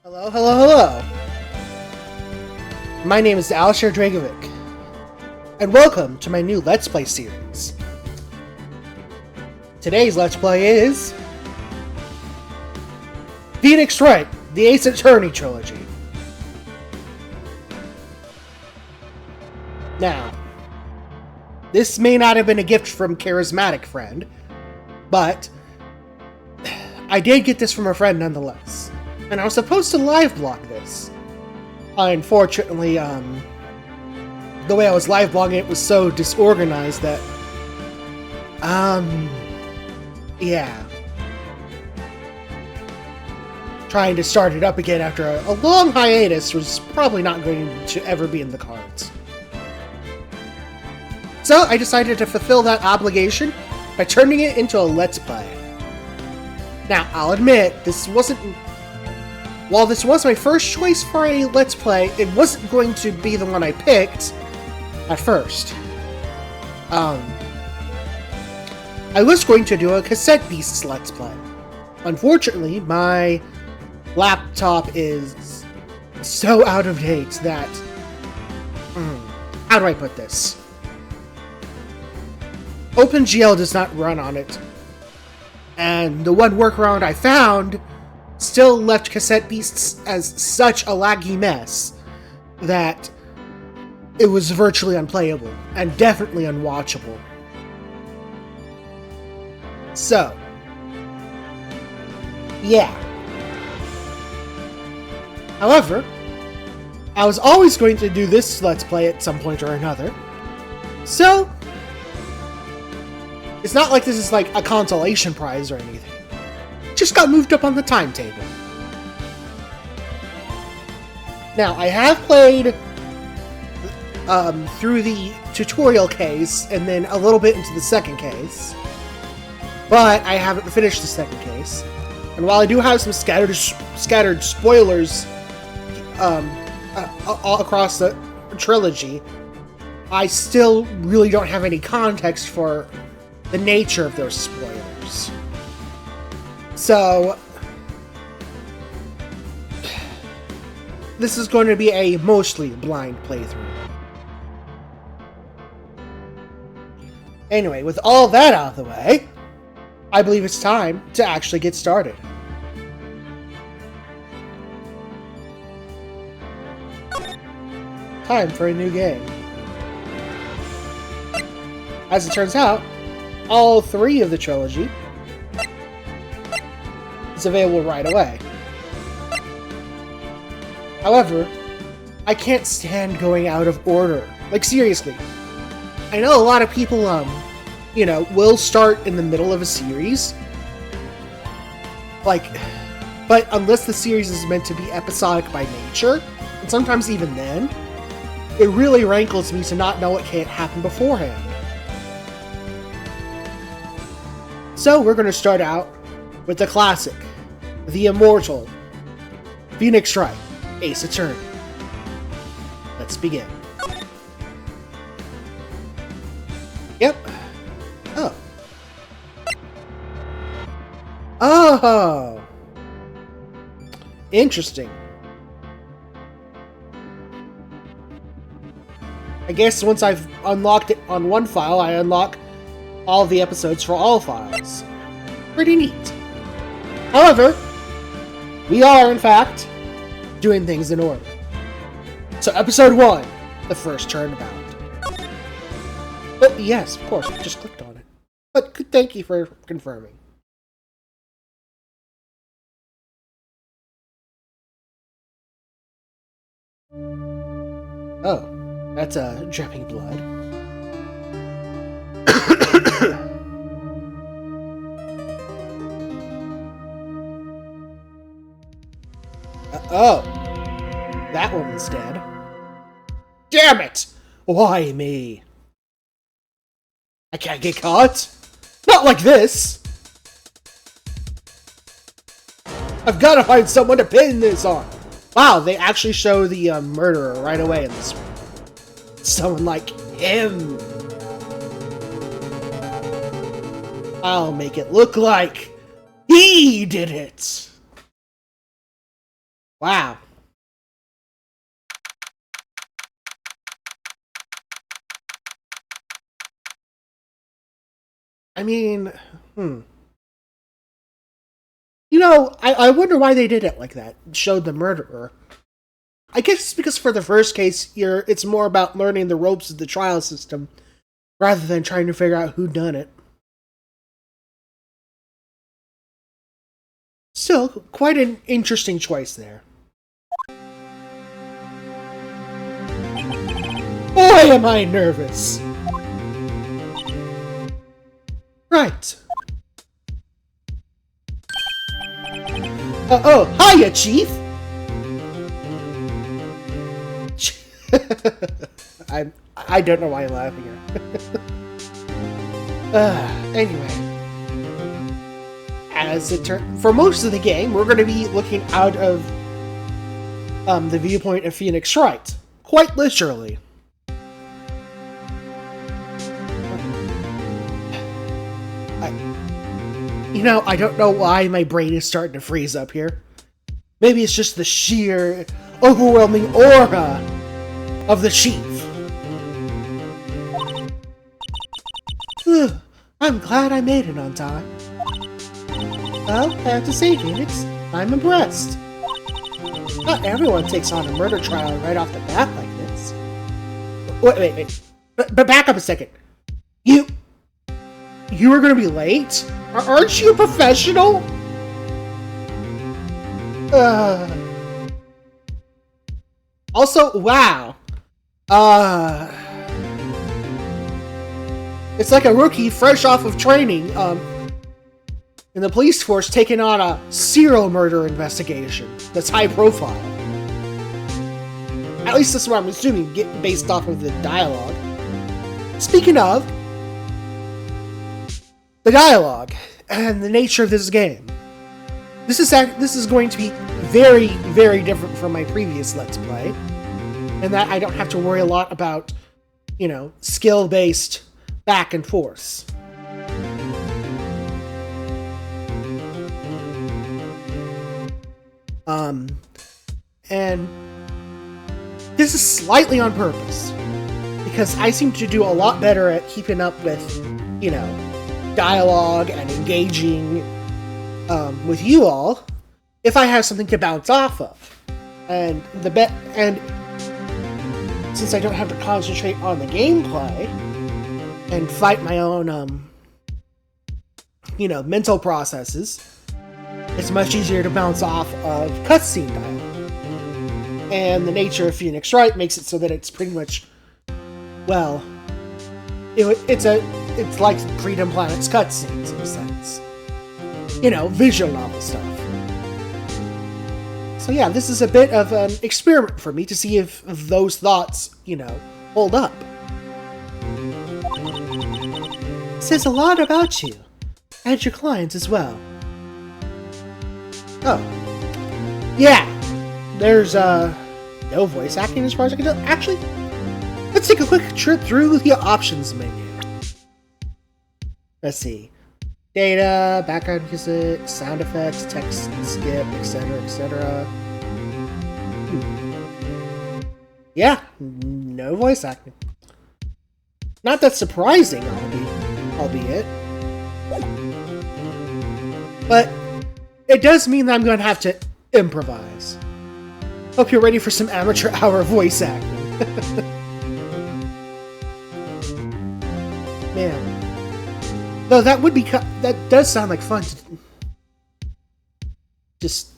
Hello, hello, hello! My name is Alastair Dragovich, and welcome to my new Let's Play series. Today's Let's Play is Phoenix Wright, the Attorney Trilogy. Now, this may not have been a gift from Charismatic Friend, but I did get this from a friend nonetheless. And I was supposed to live blog this. Unfortunately, the way I was live blogging it was so disorganized that, yeah. Trying to start it up again after a long hiatus was probably not going to ever be in the cards. So I decided to fulfill that obligation by turning it into a Let's Play. Now, I'll admit, while this was my first choice for a Let's Play, it wasn't going to be the one I picked at first. I was going to do a Cassette Beasts Let's Play. Unfortunately, my laptop is so out of date that... how do I put this? OpenGL does not run on it. And the one workaround I found still left Cassette Beasts as such a laggy mess that it was virtually unplayable and definitely unwatchable. So, yeah. However, I was always going to do this Let's Play at some point or another, so it's not like this is like a consolation prize or anything. Just got moved up on the timetable. Now, I have played through the tutorial case and then a little bit into the second case, but I haven't finished the second case. And while I do have some scattered spoilers all across the trilogy, I still really don't have any context for the nature of those spoilers. So, this is going to be a mostly blind playthrough. Anyway, with all that out of the way, I believe it's time to actually get started. Time for a new game. As it turns out, all three of the trilogy is available right away. However, I can't stand going out of order. Like, seriously. I know a lot of people, will start in the middle of a series. Like, but unless the series is meant to be episodic by nature, and sometimes even then, it really rankles me to not know what can't happen beforehand. So, we're going to start out with the classic, the immortal, Phoenix Wright, Ace Attorney. Let's begin. Yep. Oh. Oh! Interesting. I guess once I've unlocked it on one file, I unlock all the episodes for all files. Pretty neat. However, we are, in fact, doing things in order. So, episode 1, the first turnabout. Oh, yes, of course, I just clicked on it. But thank you for confirming. Oh, that's dripping blood. Oh, that woman's dead. Damn it! Why me? I can't get caught. Not like this. I've got to find someone to pin this on. Wow, they actually show the murderer right away in this one. Someone like him. I'll make it look like he did it. Wow. I mean, I wonder why they did it like that. Showed the murderer. I guess it's because for the first case, it's more about learning the ropes of the trial system rather than trying to figure out who done it. Still, quite an interesting choice there. Boy, am I nervous! Right. Oh, hiya, Chief! I don't know why I'm laughing here. Anyway. As it for most of the game, we're going to be looking out of the viewpoint of Phoenix Wright. Quite literally. I don't know why my brain is starting to freeze up here. Maybe it's just the sheer, overwhelming aura of the Chief. I'm glad I made it on time. Well, I have to say, Phoenix, I'm impressed. Not everyone takes on a murder trial right off the bat like this. Wait. But back up a second. You were gonna be late? Aren't you a professional? Also, wow. It's like a rookie fresh off of training, in the police force taking on a serial murder investigation that's high profile. At least that's what I'm assuming, based off of the dialogue. Speaking of the dialogue and the nature of this game, this is going to be very, very different from my previous Let's Play, in that I don't have to worry a lot about, skill-based back and forth. And this is slightly on purpose, because I seem to do a lot better at keeping up with, dialogue and engaging with you all if I have something to bounce off of. And since I don't have to concentrate on the gameplay and fight my own mental processes, it's much easier to bounce off of cutscene dialogue. And the nature of Phoenix Wright makes it so that it's pretty much, well, it's like Freedom Planet's cutscenes in a sense. Visual novel stuff. So yeah, this is a bit of an experiment for me to see if those thoughts, hold up. It says a lot about you, and your clients as well. Oh. Yeah. There's, no voice acting as far as I can tell. Actually, let's take a quick trip through the options menu. Let's see. Data, background music, sound effects, text, skip, etc., etc. Yeah, no voice acting. Not that surprising, albeit. But it does mean that I'm going to have to improvise. Hope you're ready for some amateur hour voice acting. Man. Though that does sound like fun. Just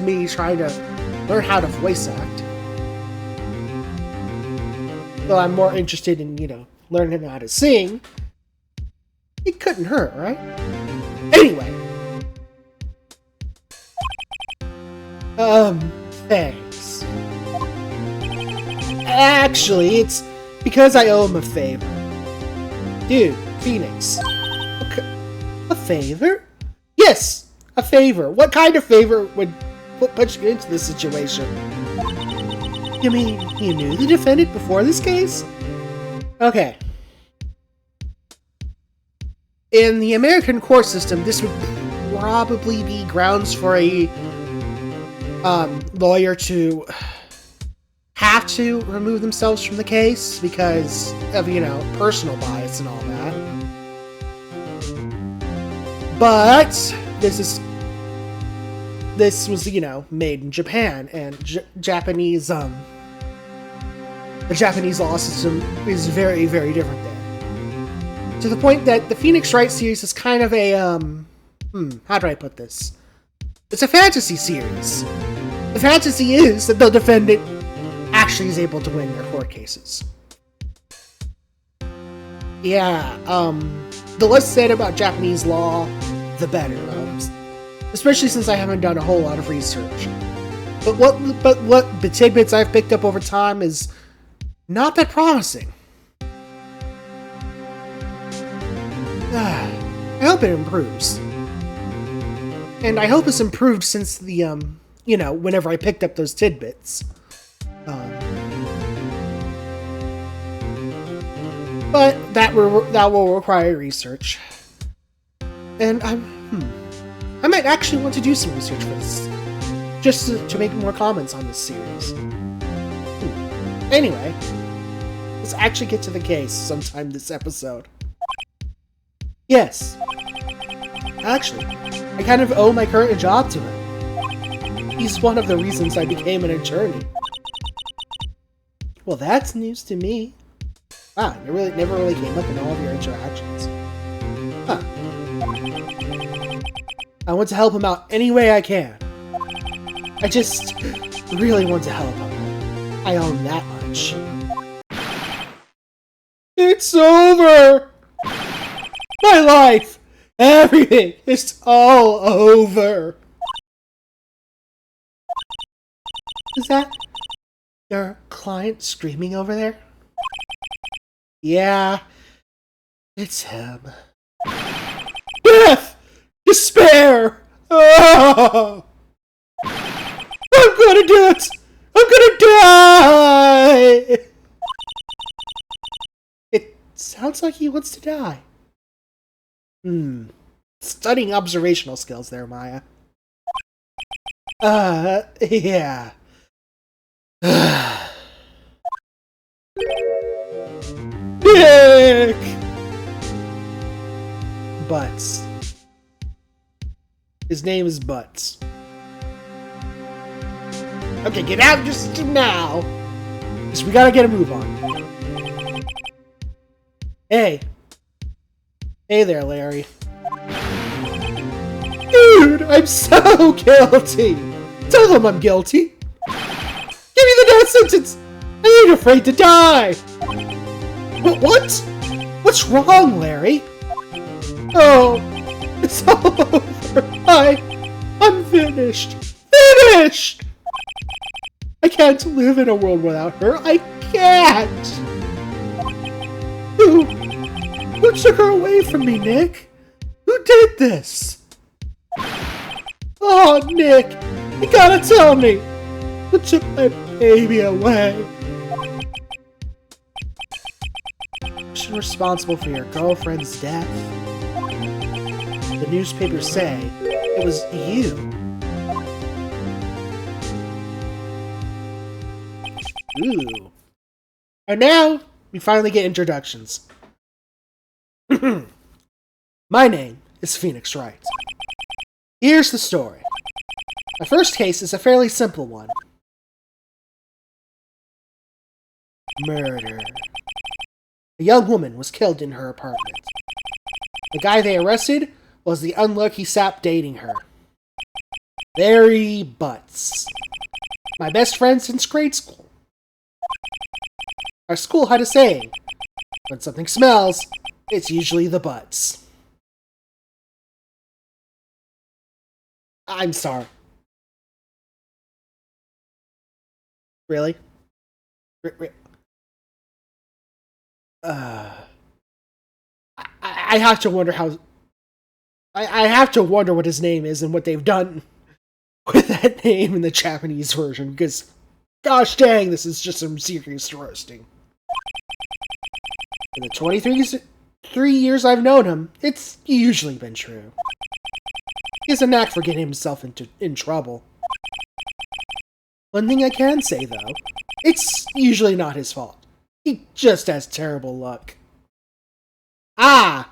me trying to learn how to voice act. Though I'm more interested in, learning how to sing. It couldn't hurt, right? Anyway. Thanks. Actually, it's because I owe him a favor. Dude, Phoenix. A favor? Yes, a favor. What kind of favor would put you into this situation? You mean you knew the defendant before this case? Okay. In the American court system, this would probably be grounds for a lawyer to have to remove themselves from the case because of, personal bias and all that. But this was, made in Japan, and Japanese, the Japanese law system is very, very different there. To the point that the Phoenix Wright series is kind of a, how do I put this? It's a fantasy series. The fantasy is that the defendant actually is able to win their court cases. Yeah, the less said about Japanese law, the better. Especially since I haven't done a whole lot of research. But what the tidbits I've picked up over time is not that promising. I hope it improves. And I hope it's improved since the, whenever I picked up those tidbits. But that will require research. And I might actually want to do some research for this. Just to make more comments on this series. Anyway, let's actually get to the case sometime this episode. Yes. Actually, I kind of owe my current job to him. He's one of the reasons I became an attorney. Well, that's news to me. Wow, it never really came up in all of your interactions. Huh. I want to help him out any way I can. I just really want to help him. I own that much. It's over! My life! Everything! It's all over! Is that your client screaming over there? Yeah, it's him. Death! Despair! Oh! I'm gonna do it! I'm gonna die! It sounds like he wants to die. Stunning observational skills there, Maya. Yeah. Dick! Butts. His name is Butts. Okay, get out just now! Because we gotta get a move on. Hey. Hey there, Larry. Dude, I'm so guilty! Tell them I'm guilty! Give me the death sentence! I ain't afraid to die! What? What's wrong, Larry? Oh, it's all over. I'm finished. Finished! I can't live in a world without her. I can't! Who took her away from me, Nick? Who did this? Oh, Nick, you gotta tell me. Who took my baby away? The person responsible for your girlfriend's death? The newspapers say it was you. Ooh. And now, we finally get introductions. My name is Phoenix Wright. Here's the story. My first case is a fairly simple one. Murder. A young woman was killed in her apartment. The guy they arrested was the unlucky sap dating her. Larry Butts. My best friend since grade school. Our school had a saying, when something smells, it's usually the butts. I'm sorry. Really? I have to wonder how... I have to wonder what his name is and what they've done with that name in the Japanese version, because gosh dang, this is just some serious roasting. In the 23 years I've known him, it's usually been true. He has a knack for getting himself in trouble. One thing I can say, though, it's usually not his fault. He just has terrible luck. Ah!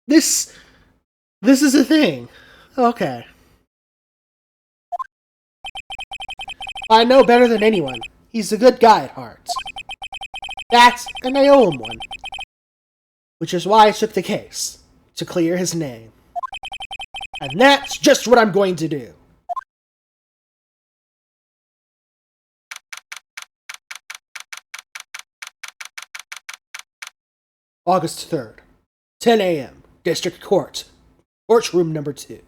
This is a thing. Okay. I know better than anyone. He's a good guy at heart. And I owe him one. Which is why I took the case. To clear his name. And that's just what I'm going to do. August 3rd, 10 a.m., District Court, Courtroom number 2.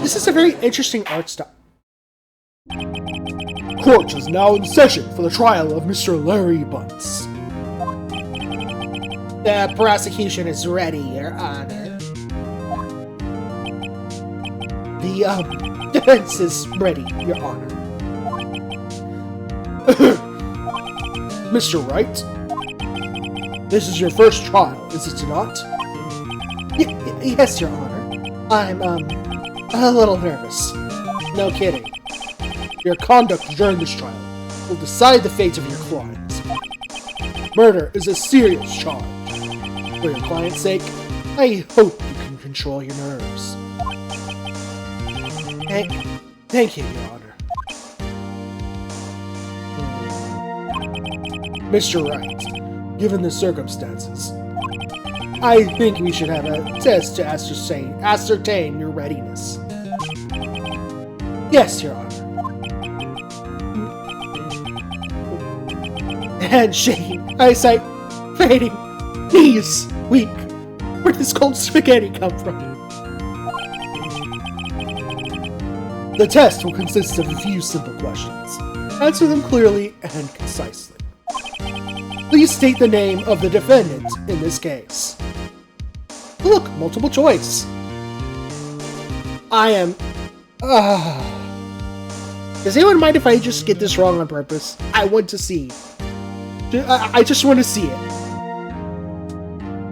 This is a very interesting art style. Court is now in session for the trial of Mr. Larry Butts. The prosecution is ready, Your Honor. The defense is ready, Your Honor. Mr. Wright, this is your first trial, is it not? Yes, Your Honor. I'm, a little nervous. No kidding. Your conduct during this trial will decide the fate of your client. Murder is a serious charge. For your client's sake, I hope you can control your nerves. Thank you, Your Honor. Mr. Wright, given the circumstances, I think we should have a test to ascertain your readiness. Yes, Your Honor. Handshaking, eyesight fading, knees weak. Where'd this cold spaghetti come from? The test will consist of a few simple questions. Answer them clearly and concisely. Please state the name of the defendant in this case. Look, multiple choice. I am... Does anyone mind if I just get this wrong on purpose? I want to see. I just want to see it.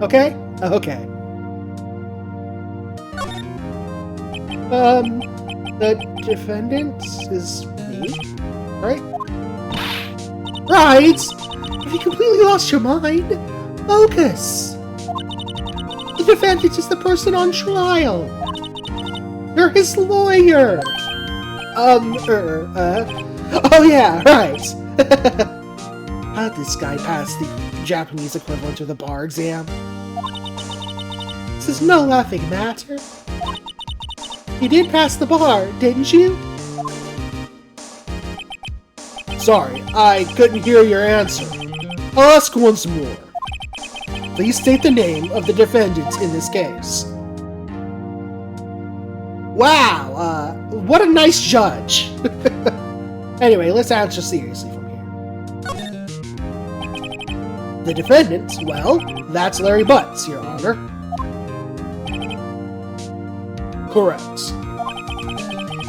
Okay? Okay. The defendant is me? Right? Right! Have you completely lost your mind? Focus! The defendant is the person on trial! You're his lawyer! Oh yeah, right! How'd this guy pass the Japanese equivalent of the bar exam? This is no laughing matter. You did pass the bar, didn't you? Sorry, I couldn't hear your answer. I'll ask once more. Please state the name of the defendant in this case. Wow, what a nice judge. Anyway, let's answer seriously from here. The defendant, well, that's Larry Butts, Your Honor. Correct.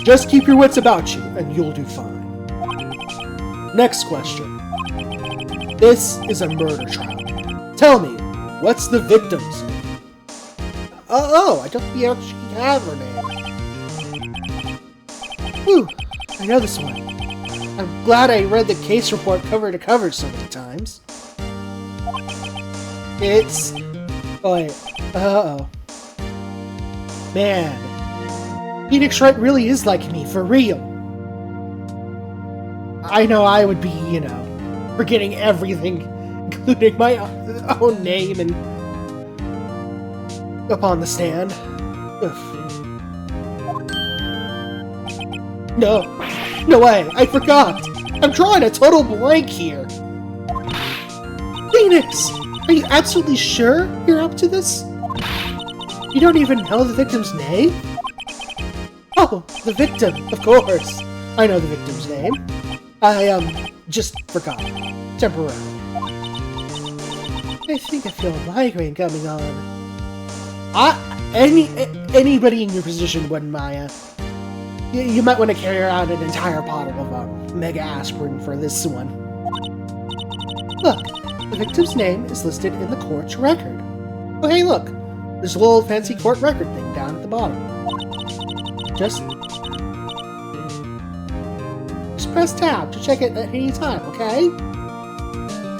Just keep your wits about you, and you'll do fine. Next question. This is a murder trial. Tell me, what's the victim's name? Oh, I don't actually have her name. Whew, I know this one. I'm glad I read the case report cover to cover so many times. It's... Wait, uh-oh. Man, Phoenix Wright really is like me, for real. I know I would be, you know, forgetting everything, including my own name and... upon the stand. No way, I forgot! I'm drawing a total blank here! Phoenix! Are you absolutely sure you're up to this? You don't even know the victim's name? Oh, the victim, of course! I know the victim's name. I, just forgot. Temporarily. I think I feel a migraine coming on. Anybody in your position wouldn't, Maya. You might want to carry around an entire bottle of Mega Aspirin for this one. Look, the victim's name is listed in the court's record. Oh, hey, look! There's a little fancy court record thing down at the bottom. Just press tab to check it at any time, okay?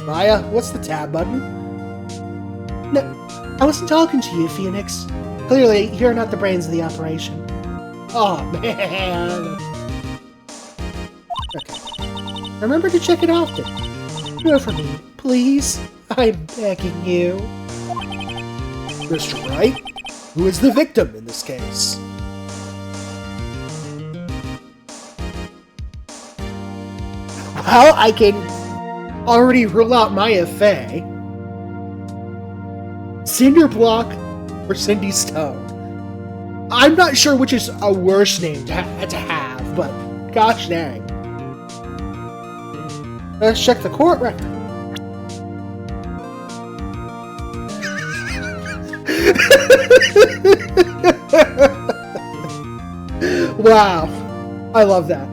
Maya, what's the tab button? No, I wasn't talking to you, Phoenix. Clearly, you're not the brains of the operation. Oh, man. Okay. Remember to check it often. Do it for me, please. I'm begging you. Mr. Wright, who is the victim in this case? Well, I can already rule out Maya Fey. Cinder Block or Cindy Stone. I'm not sure which is a worse name to have, but gosh dang. Let's check the court record. Wow. I love that.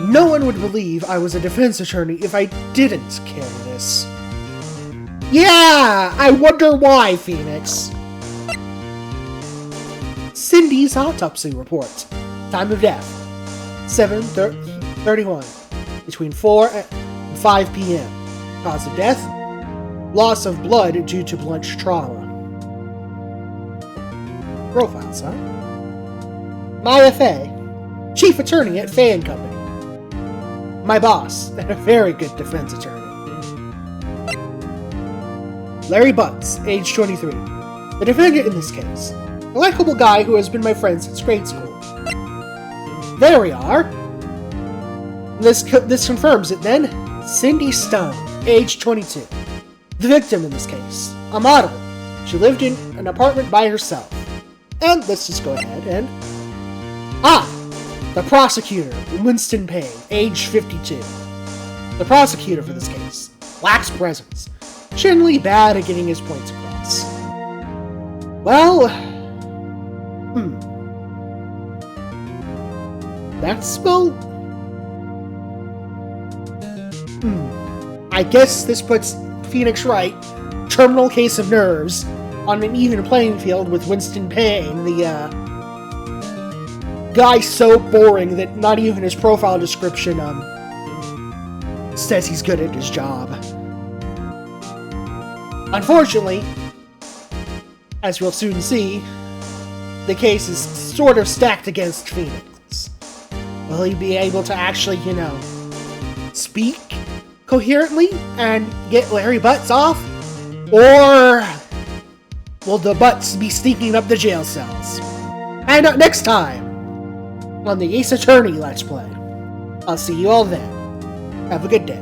No one would believe I was a defense attorney if I didn't carry this. Yeah! I wonder why, Phoenix. Cindy's autopsy report. Time of death. 7:31. Between 4 and 5 p.m. Cause of death. Loss of blood due to blunt trauma. Profiles, huh? Maya Fey. Chief attorney at Fey & Company. My boss, and a very good defense attorney. Larry Butts, age 23. The defendant in this case. A likable guy who has been my friend since grade school. There we are. This confirms it then. Cindy Stone, age 22. The victim in this case. A model. She lived in an apartment by herself. And let's just go ahead and... the prosecutor, Winston Payne, age 52. The prosecutor for this case. Lacks presence. Generally bad at getting his points across. Well... That's, well... I guess this puts Phoenix Wright, terminal case of nerves, on an even playing field with Winston Payne, the, guy so boring that not even his profile description, says he's good at his job. Unfortunately, as we'll soon see, the case is sort of stacked against Phoenix. Will he be able to actually, speak coherently and get Larry Butts off? Or will the Butts be sneaking up the jail cells? Find out next time on the Ace Attorney Let's Play. I'll see you all then. Have a good day.